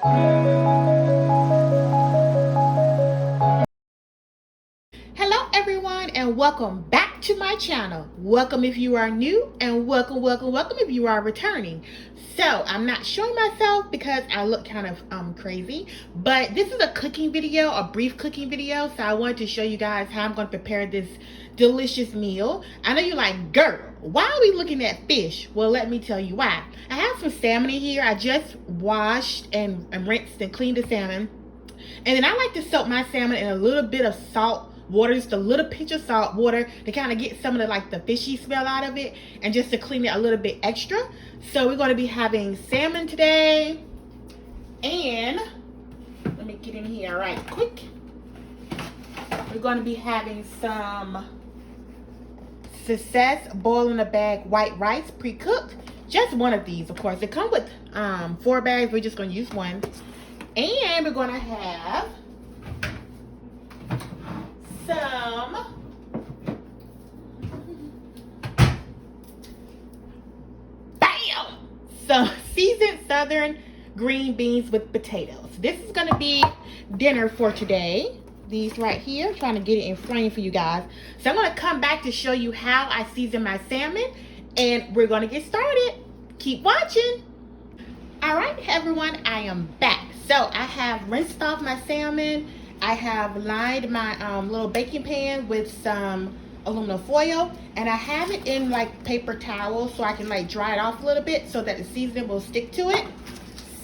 Hello everyone and welcome back to my channel. Welcome if you are new and welcome if you are returning. So I'm not showing myself because I look kind of crazy, but this is a cooking video, a brief cooking video. So I wanted to show you guys how I'm going to prepare this delicious meal. I know you're like, girl, why are we looking at fish? Well, let me tell you why. I have some salmon in here. I just washed and rinsed and cleaned the salmon. And then I like to soak my salmon in a little bit of salt water, just a little pinch of salt water to kind of get some of the fishy smell out of it and just to clean it a little bit extra. So we're going to be having salmon today. And let me get in here right quick. We're going to be having some Success boil in a bag white rice pre-cooked. Just one of these, of course. They come with 4 bags. We're just going to use one. And we're going to have some seasoned southern green beans with potatoes. This is going to be dinner for today. These right here, trying to get it in frame for you guys. So I'm going to come back to show you how I season my salmon, and we're going to get started. Keep watching. All right, everyone, I am back. So I have rinsed off my salmon. I have lined my little baking pan with some aluminum foil, and I have it in paper towel so I can dry it off a little bit so that the seasoning will stick to it.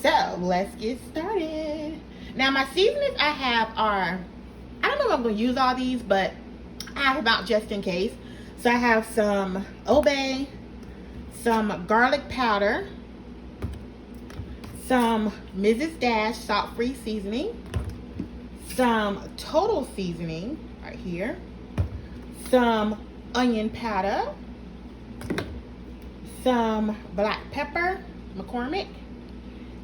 So let's get started. Now my seasonings I have are, I don't know if I'm going to use all these, but I have about just in case. So I have some Old Bay, some garlic powder, some Mrs. Dash salt-free seasoning, some Total seasoning right here, some onion powder, some black pepper, McCormick,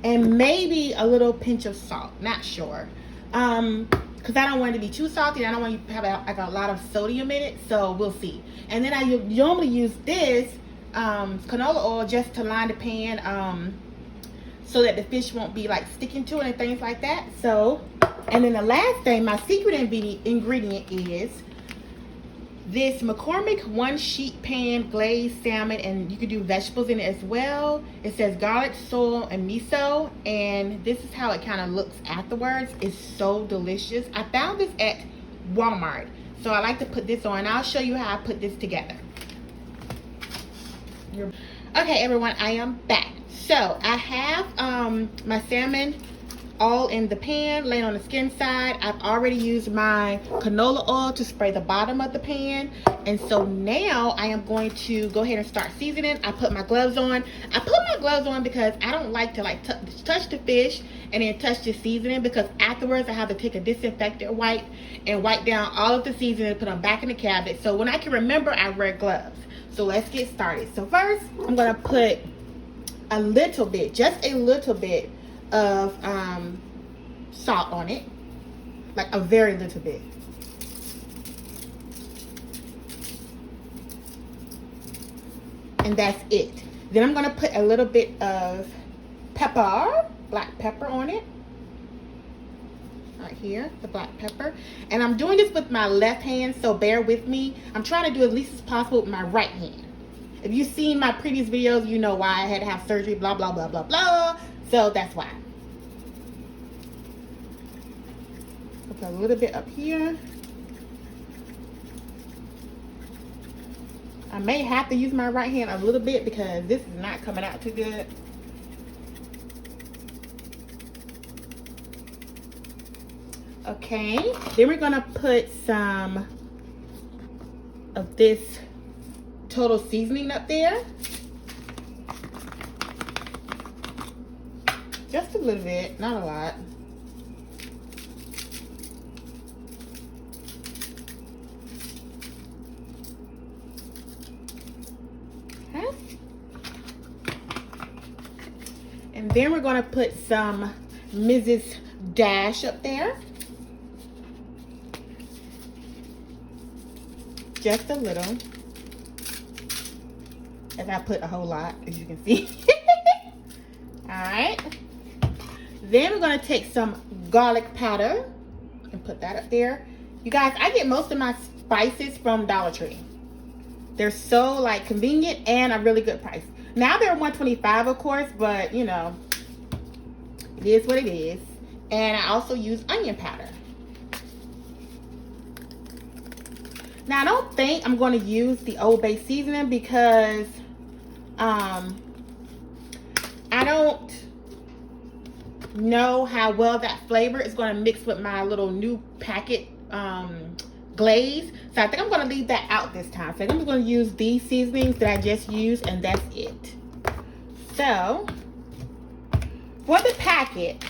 and maybe a little pinch of salt. Not sure. Because I don't want it to be too salty. I don't want you to have a lot of sodium in it. So we'll see. And then I normally use this canola oil just to line the pan so that the fish won't be sticking to it and things like that. So, and then the last thing, my secret ingredient is this McCormick 1-sheet pan glazed salmon, and you can do vegetables in it as well. It says garlic, soy, and miso, and this is how it kind of looks afterwards. It's so delicious. I found this at Walmart, so I like to put this on. I'll show you how I put this together. Okay, everyone, I am back. So I have my salmon all in the pan, laying on the skin side. I've already used my canola oil to spray the bottom of the pan. And so now I am going to go ahead and start seasoning. I put my gloves on. I put my gloves on because I don't like to touch the fish and then touch the seasoning, because afterwards I have to take a disinfectant wipe and wipe down all of the seasoning and put them back in the cabinet. So when I can remember, I wear gloves. So let's get started. So first, I'm going to put a little bit, just a little bit of salt on it, a very little bit. And that's it. Then I'm going to put a little bit of pepper, black pepper on it. Right here, the black pepper. And I'm doing this with my left hand, so bear with me. I'm trying to do as least as possible with my right hand. If you've seen my previous videos, you know why I had to have surgery, blah, blah, blah, blah, blah. So that's why. Put a little bit up here. I may have to use my right hand a little bit because this is not coming out too good. Okay, then we're gonna put some of this Total seasoning up there. Just a little bit, not a lot. Okay. And then we're gonna put some Mrs. Dash up there. Just a little. As I put a whole lot, as you can see. All right. Then we're gonna take some garlic powder and put that up there. You guys, I get most of my spices from Dollar Tree. They're so like convenient and a really good price. Now they're $1.25, of course, but you know, it is what it is. And I also use onion powder. Now I don't think I'm going to use the Old Bay seasoning because I don't know how well that flavor is going to mix with my little new packet glaze. So I think I'm going to leave that out this time. So I'm just going to use these seasonings that I just used, and that's it. So for the packet,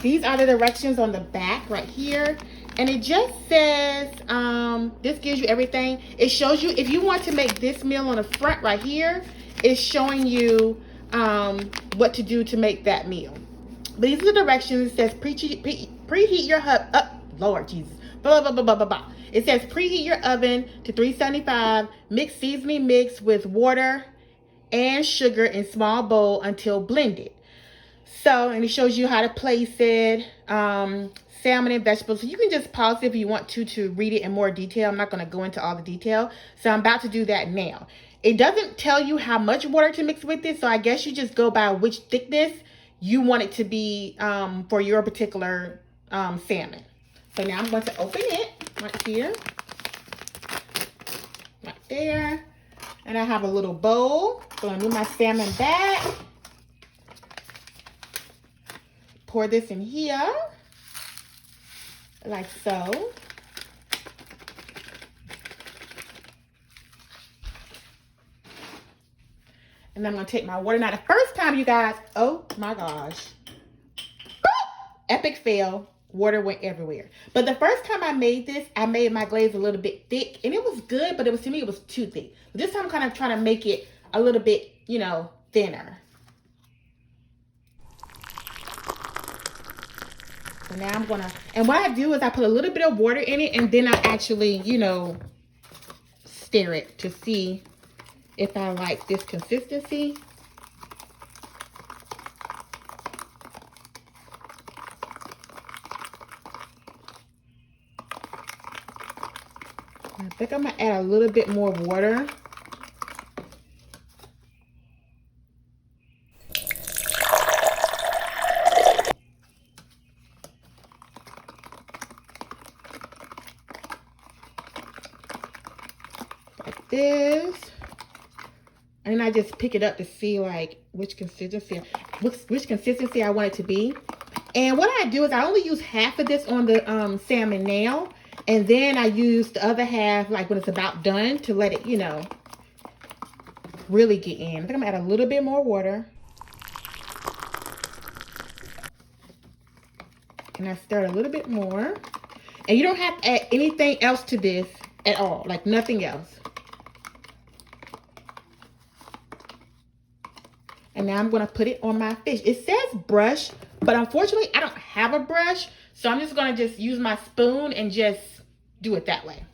these are the directions on the back right here. And it just says, this gives you everything. It shows you, if you want to make this meal on the front right here, it's showing you what to do to make that meal. But these are the directions. It says preheat your oven. Lord Jesus. Blah, blah, blah, blah, blah, blah. It says preheat your oven to 375. Mix seasoning mix with water and sugar in small bowl until blended. So, and it shows you how to place it. Salmon and vegetables. So you can just pause it if you want to read it in more detail. I'm not going to go into all the detail. So I'm about to do that now. It doesn't tell you how much water to mix with it. So I guess you just go by which thickness you want it to be for your particular salmon. So now I'm going to open it right here. Right there. And I have a little bowl. So I'm going to move my salmon back. Pour this in here. Like so. And I'm going to take my water. Now, the first time, you guys, oh my gosh. Epic fail. Water went everywhere. But the first time I made this, I made my glaze a little bit thick. And it was good, but to me, it was too thick. This time I'm kind of trying to make it a little bit, you know, thinner. So now I'm gonna, and what I do is I put a little bit of water in it, and then I actually, you know, stir it to see if I like this consistency. I think I'm gonna add a little bit more water. This, and I just pick it up to see like which consistency I want it to be. And what I do is I only use half of this on the salmon now, and then I use the other half like when it's about done to let it, you know, really get in. I think I'm gonna add a little bit more water, and I stir it a little bit more. And you don't have to add anything else to this at all, like nothing else. And now I'm going to put it on my fish. It says brush, but unfortunately I don't have a brush. So I'm just going to just use my spoon and just do it that way.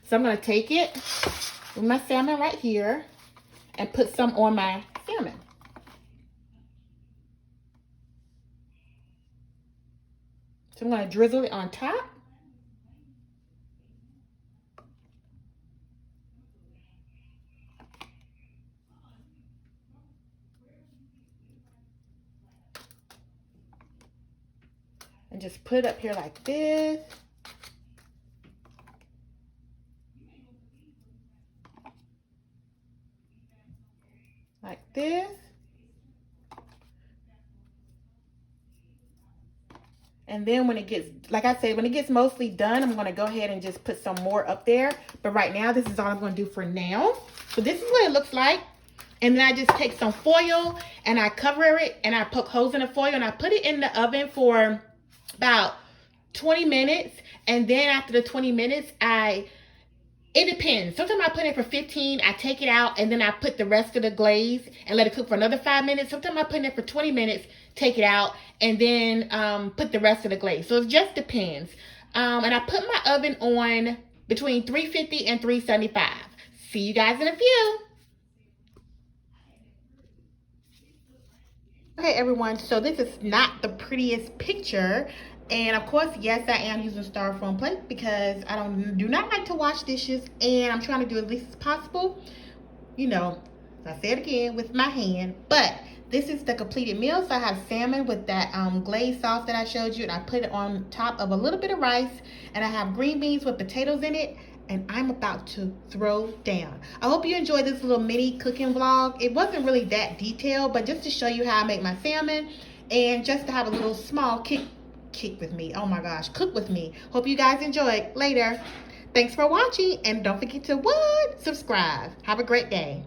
So I'm going to take it with my salmon right here and put some on my salmon. So I'm going to drizzle it on top. And just put it up here like this. Like this. And then when it gets, like I said, when it gets mostly done, I'm going to go ahead and just put some more up there. But right now, this is all I'm going to do for now. So this is what it looks like. And then I just take some foil and I cover it and I poke holes in the foil and I put it in the oven for about 20 minutes. And then after the 20 minutes, it depends. Sometimes I put it for 15, I take it out, and then I put the rest of the glaze and let it cook for another 5 minutes. Sometimes I put it for 20 minutes, take it out, and then put the rest of the glaze. So it just depends. And I put my oven on between 350 and 375. See you guys in a few. Okay, everyone, so this is not the prettiest picture. And of course, yes, I am using styrofoam plate because I do not like to wash dishes, and I'm trying to do as least as possible, you know, as I said again, with my hand. But this is the completed meal. So I have salmon with that glazed sauce that I showed you, and I put it on top of a little bit of rice, and I have green beans with potatoes in it, and I'm about to throw down. I hope you enjoyed this little mini cooking vlog. It wasn't really that detailed, but just to show you how I make my salmon and just to have a little small kick with me. Oh my gosh, cook with me. Hope you guys enjoyed. Later. Thanks for watching, and don't forget to what? Subscribe. Have a great day.